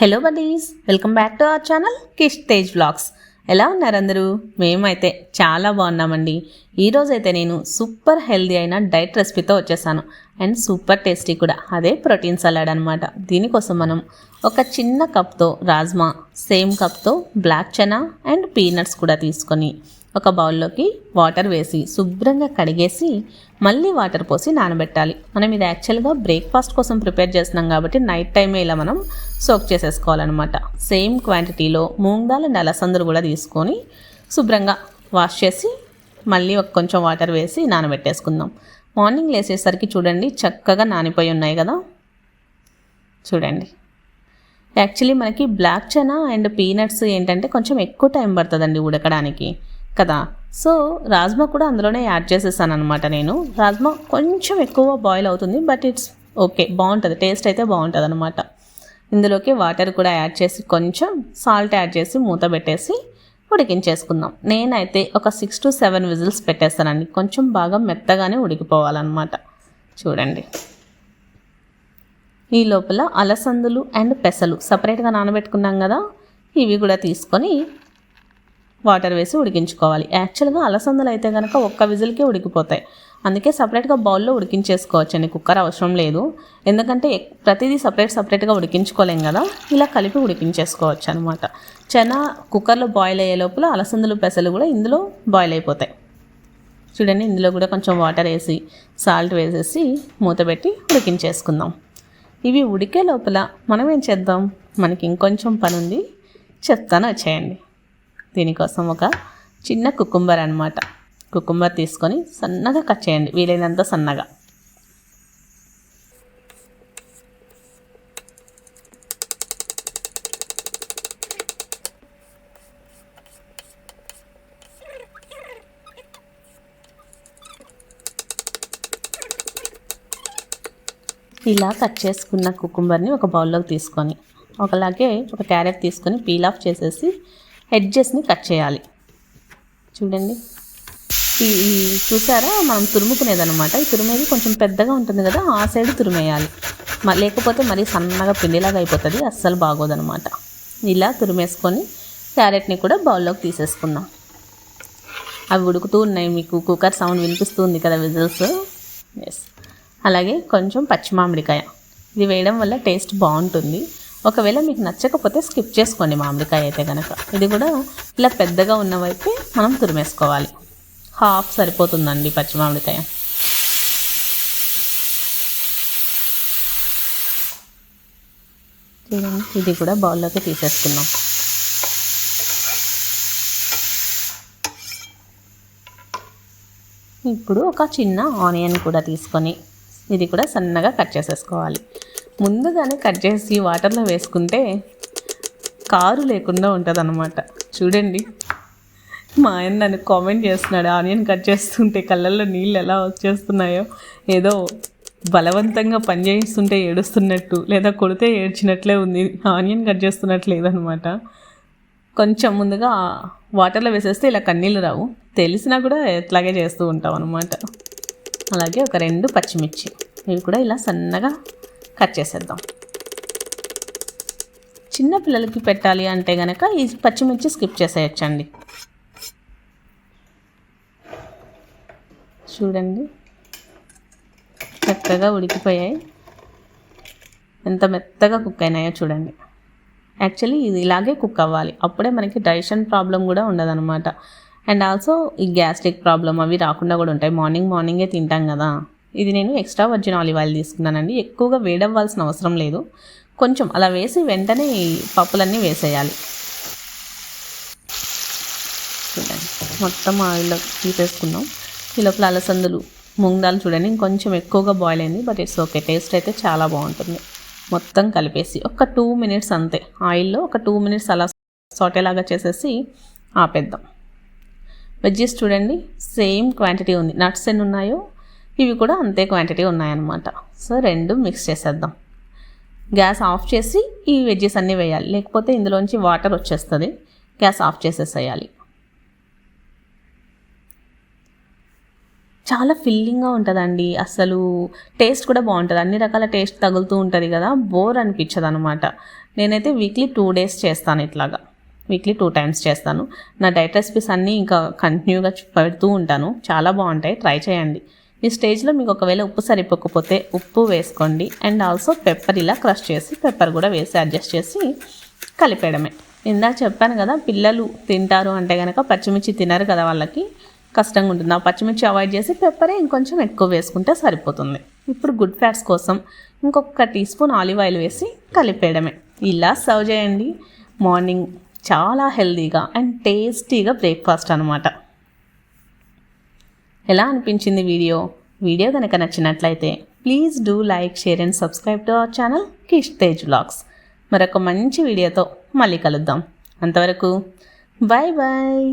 Hello buddies, welcome back to our channel Kish Tej vlogs. ఎలా ఉన్నారు అందరూ? మేమైతే చాలా బాగున్నామండి. ఈరోజైతే నేను సూపర్ హెల్దీ అయిన డైట్ రెసిపీతో వచ్చేసాను. అండ్ సూపర్ టేస్టీ కూడా. అదే ప్రోటీన్ సలాడ్ అనమాట. దీనికోసం మనం ఒక చిన్న కప్తో రాజ్మా, సేమ్ కప్తో బ్లాక్ చనా అండ్ పీనట్స్ కూడా తీసుకొని ఒక బౌల్లోకి వాటర్ వేసి శుభ్రంగా కడిగేసి మళ్ళీ వాటర్ పోసి నానబెట్టాలి. మనం ఇది యాక్చువల్గా బ్రేక్ఫాస్ట్ కోసం ప్రిపేర్ చేస్తున్నాం కాబట్టి నైట్ టైమే ఇలా మనం సోక్ చేసేసుకోవాలన్నమాట. సేమ్ క్వాంటిటీలో మూంగ్ దాల్ అండ్ అలసందలు కూడా తీసుకొని శుభ్రంగా వాష్ చేసి మళ్ళీ కొంచెం వాటర్ వేసి నానబెట్టేసుకుందాం. మార్నింగ్ లేసేసరికి చూడండి చక్కగా నానిపోయి ఉన్నాయి కదా. చూడండి, యాక్చువల్లీ మనకి బ్లాక్ చనా అండ్ పీనట్స్ ఏంటంటే కొంచెం ఎక్కువ టైం పడుతుందండి ఉడకడానికి కదా. సో రాజ్మా కూడా అందులోనే యాడ్ చేసేసాను అనమాట. నేను రాజ్మా కొంచెం ఎక్కువ బాయిల్ అవుతుంది, బట్ ఇట్స్ ఓకే, బాగుంటుంది, టేస్ట్ అయితే బాగుంటుంది అనమాట. ఇందులోకి వాటర్ కూడా యాడ్ చేసి కొంచెం సాల్ట్ యాడ్ చేసి మూత పెట్టేసి ఉడికించేసుకుందాం. నేనైతే ఒక 6 to 7 విజిల్స్ పెట్టేస్తానండి. కొంచెం బాగా మెత్తగానే ఉడికిపోవాలన్నమాట. చూడండి, ఈ లోపల అలసందులు అండ్ పెసలు సపరేట్గా నానబెట్టుకున్నాం కదా, ఇవి కూడా తీసుకొని వాటర్ వేసి ఉడికించుకోవాలి. యాక్చువల్గా అలసందలు అయితే కనుక ఒక్క విజిల్కే ఉడికిపోతాయి. అందుకే సపరేట్గా బౌల్లో ఉడికించేసుకోవచ్చండి, కుక్కర్ అవసరం లేదు. ఎందుకంటే ప్రతిదీ సపరేట్గా ఉడికించుకోలేం కదా, ఇలా కలిపి ఉడికించేసుకోవచ్చు అనమాట. చనా కుక్కర్లో బాయిల్ అయ్యే లోపల అలసందలు పెసలు కూడా ఇందులో బాయిల్ అయిపోతాయి. చూడండి, ఇందులో కూడా కొంచెం వాటర్ వేసి సాల్ట్ వేసేసి మూత పెట్టి ఉడికించేసుకుందాం. ఇవి ఉడికే లోపల మనం ఏం చేద్దాం, మనకి ఇంకొంచెం పని ఉంది, చెప్తాను వచ్చేయండి. దీనికోసం ఒక చిన్న కుకుంబర్ అనమాట. కుకుంబర్ తీసుకొని సన్నగా కట్ చేయండి, వీలైనంత సన్నగా. ఇలా కట్ చేసుకున్న కుకుంబర్ని ఒక బౌల్లోకి తీసుకొని ఒకలాగే ఒక క్యారెట్ తీసుకొని పీల్ ఆఫ్ చేసేసి ఎడ్జెస్ని కట్ చేయాలి. చూడండి, చూసారా, మనం తురుముకునేదనమాట. ఈ తురిమేది కొంచెం పెద్దగా ఉంటుంది కదా, ఆ సైడ్ తురిమేయాలి. లేకపోతే మరీ సన్నగా పిండిలాగా అయిపోతుంది, అస్సలు బాగోదనమాట. ఇలా తురిమేసుకొని క్యారెట్ని కూడా బౌల్లోకి తీసేసుకుందాం. అవి ఉడుకుతూ ఉన్నాయి, మీకు కుక్కర్ సౌండ్ వినిపిస్తుంది కదా, విజిల్స్. ఎస్, అలాగే కొంచెం పచ్చి మామిడికాయ, ఇది వేయడం వల్ల టేస్ట్ బాగుంటుంది. ఒకవేళ మీకు నచ్చకపోతే స్కిప్ చేసుకోండి మామిడికాయ అయితే కనుక. ఇది కూడా ఇలా పెద్దగా ఉన్న వైపే మనం తురిమేసుకోవాలి. హాఫ్ సరిపోతుందండి పచ్చి మామిడికాయ. చూడండి, ఇది కూడా బౌల్లోకి తీసేసుకుందాం. ఇప్పుడు ఒక చిన్న ఆనియన్ కూడా తీసుకొని ఇది కూడా సన్నగా కట్ చేసేసుకోవాలి. ముందుగానే కట్ చేసి వాటర్లో వేసుకుంటే కారు లేకుండా ఉంటుంది అన్నమాట. చూడండి, మా ఆయన నన్ను కామెంట్ చేస్తున్నాడు, ఆనియన్ కట్ చేస్తుంటే కళ్ళల్లో నీళ్ళు ఎలా వచ్చేస్తున్నాయో, ఏదో బలవంతంగా పని చేయిస్తుంటే ఏడుస్తున్నట్టు లేదా కొడితే ఏడ్చినట్లే ఉంది, ఆనియన్ కట్ చేస్తున్నట్లు లేదనమాట. కొంచెం ముందుగా వాటర్లో వేసేస్తే ఇలా కన్నీళ్ళు రావు, తెలిసినా కూడా ఎట్లాగే చేస్తూ ఉంటాం అనమాట. అలాగే ఒక 2 పచ్చిమిర్చి, ఇవి కూడా ఇలా సన్నగా కట్ చేసేద్దాం. చిన్న పిల్లలకి పెట్టాలి అంటే కనుక ఈ పచ్చిమిర్చి స్కిప్ చేసేయచ్చండి. చూడండి, చక్కగా ఉడికిపోయాయి, ఎంత మెత్తగా కుక్ అయినాయో చూడండి. యాక్చువల్లీ ఇది ఇలాగే కుక్ అవ్వాలి, అప్పుడే మనకి డైజెషన్ ప్రాబ్లం కూడా ఉండదన్నమాట. అండ్ ఆల్సో ఈ గ్యాస్ట్రిక్ ప్రాబ్లం అవి రాకుండా కూడా ఉంటాయి. మార్నింగే తింటాం కదా. ఇది నేను ఎక్స్ట్రా వర్జిన్ ఆలివ్ ఆయిల్ తీసుకున్నానండి. ఎక్కువగా వేడవ్వాల్సిన అవసరం లేదు, కొంచెం అలా వేసి వెంటనే ఈ పప్పులన్నీ వేసేయాలి. చూడండి, మొత్తం ఆయిల్లో తీసేసుకుందాం. ఈ లోపల అలసందులు, మూంగ్ దాల్ చూడండి ఇంకొంచెం ఎక్కువగా బాయిల్ అయింది, బట్ ఇట్స్ ఓకే, టేస్ట్ అయితే చాలా బాగుంటుంది. మొత్తం కలిపేసి ఒక 2 minutes అంతే, ఆయిల్లో ఒక 2 minutes అలా సాటేలాగా చేసేసి ఆపేద్దాం. వెజ్జెస్ చూడండి సేమ్ క్వాంటిటీ ఉంది, నట్స్ ఎన్ని ఉన్నాయో ఇవి కూడా అంతే క్వాంటిటీ ఉన్నాయన్నమాట. సో 2 మిక్స్ చేసేద్దాం. గ్యాస్ ఆఫ్ చేసి ఈ వెజ్జెస్ అన్నీ వేయాలి, లేకపోతే ఇందులోంచి వాటర్ వచ్చేస్తుంది. గ్యాస్ ఆఫ్ చేసేసేయాలి. చాలా ఫిల్లింగ్గా ఉంటుందండి, అసలు టేస్ట్ కూడా బాగుంటుంది, అన్ని రకాల టేస్ట్ తగులుతూ ఉంటుంది కదా, బోర్ అనిపించదు అనమాట. నేనైతే వీక్లీ 2 డేస్ చేస్తాను ఇట్లాగా. వీక్లీ 2 టైమ్స్ చేస్తాను. నా డైట్ రెసిపీస్ అన్నీ ఇంకా కంటిన్యూగా పెడుతూ ఉంటాను. చాలా బాగుంటాయి, ట్రై చేయండి. ఈ స్టేజ్లో మీకు ఒకవేళ ఉప్పు సరిపోకపోతే ఉప్పు వేసుకోండి. అండ్ ఆల్సో పెప్పర్ ఇలా క్రష్ చేసి పెప్పర్ కూడా వేసి అడ్జస్ట్ చేసి కలిపేయడమే. ఇందాక చెప్పాను కదా, పిల్లలు తింటారు అంటే కనుక పచ్చిమిర్చి తినరు కదా, వాళ్ళకి కష్టంగా ఉంటుంది. ఆ పచ్చిమిర్చి అవాయిడ్ చేసి పెప్పరే ఇంకొంచెం ఎక్కువ వేసుకుంటే సరిపోతుంది. ఇప్పుడు గుడ్ ఫ్యాట్స్ కోసం ఇంకొక టీ స్పూన్ ఆలివ్ ఆయిల్ వేసి కలిపేయడమే. ఇలా సర్వ్ చేయండి. మార్నింగ్ చాలా హెల్తీగా అండ్ టేస్టీగా బ్రేక్ఫాస్ట్ అనమాట. ఎలా అనిపించింది వీడియో కనుక నచ్చినట్లయితే please do like, share and subscribe to our channel Kish Tej vlogs. మరొక మంచి వీడియోతో మళ్ళీ కలుద్దాం. అంతవరకు బాయ్ బాయ్.